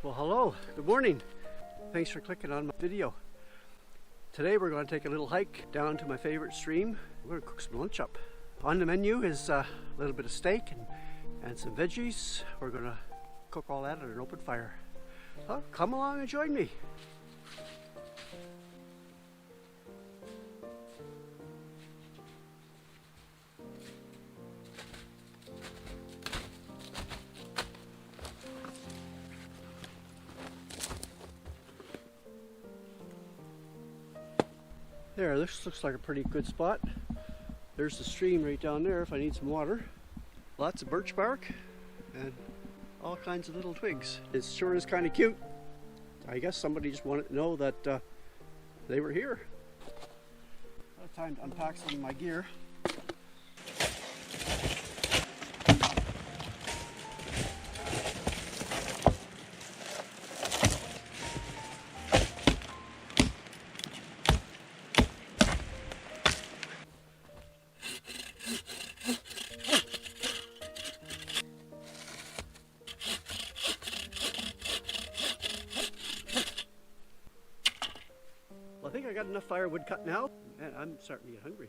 Well, hello, good morning. Thanks for clicking on my video. Today we're going to take a little hike down to my favorite stream. We're going to cook some lunch up. On the menu is a little bit of steak and some veggies. We're going to cook all that at an open fire. So come along and join me. There, this looks like a pretty good spot. There's the stream right down there if I need some water. Lots of birch bark and all kinds of little twigs. It sure is kind of cute. I guess somebody just wanted to know that they were here. Time to unpack some of my gear. I think I got enough firewood cut now, and I'm starting to get hungry.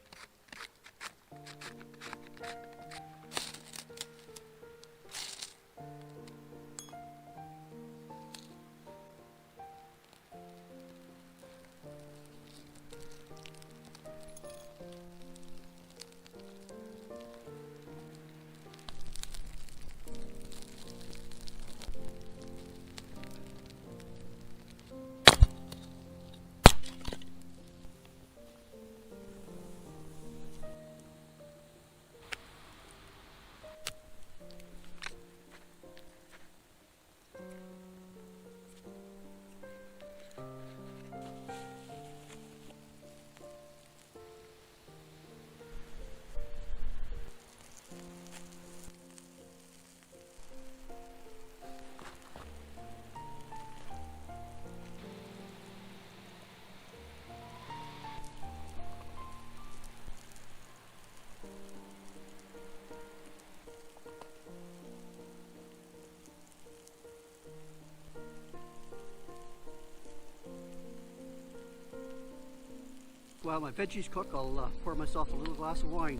While my veggies cook, I'll pour myself a little glass of wine.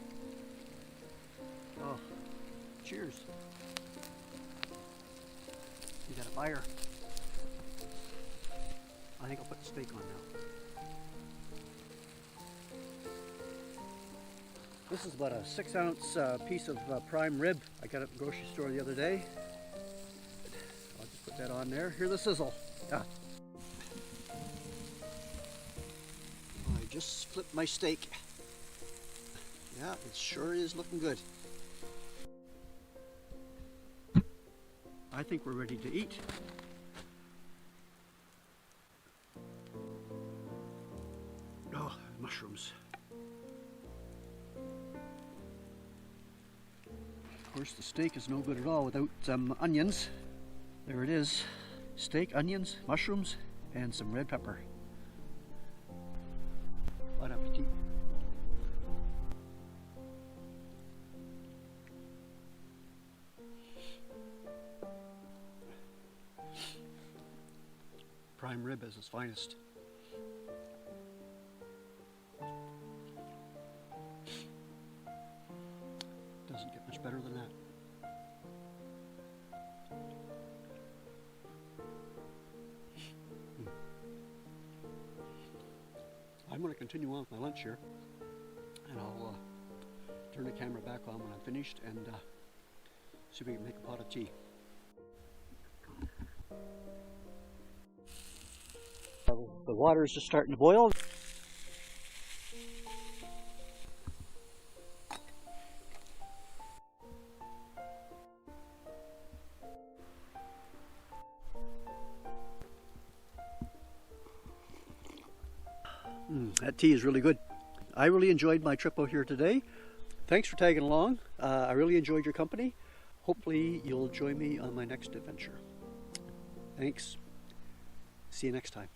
Oh, cheers. We got a fire. I think I'll put the steak on now. This is about a 6-ounce piece of prime rib I got at the grocery store the other day. I'll just put that on there. Hear the sizzle. Ah. Just flipped my steak. Yeah, it sure is looking good. I think we're ready to eat. Oh, mushrooms. Of course, the steak is no good at all without some onions. There it is. Steak, onions, mushrooms, and some red pepper. Bon appetit. Prime rib is its finest. Doesn't get much better than that. I'm going to continue on with my lunch here, and I'll turn the camera back on when I'm finished and see if we can make a pot of tea. The water is just starting to boil. That tea is really good. I really enjoyed my trip out here today. Thanks for tagging along. I really enjoyed your company. Hopefully you'll join me on my next adventure. Thanks. See you next time.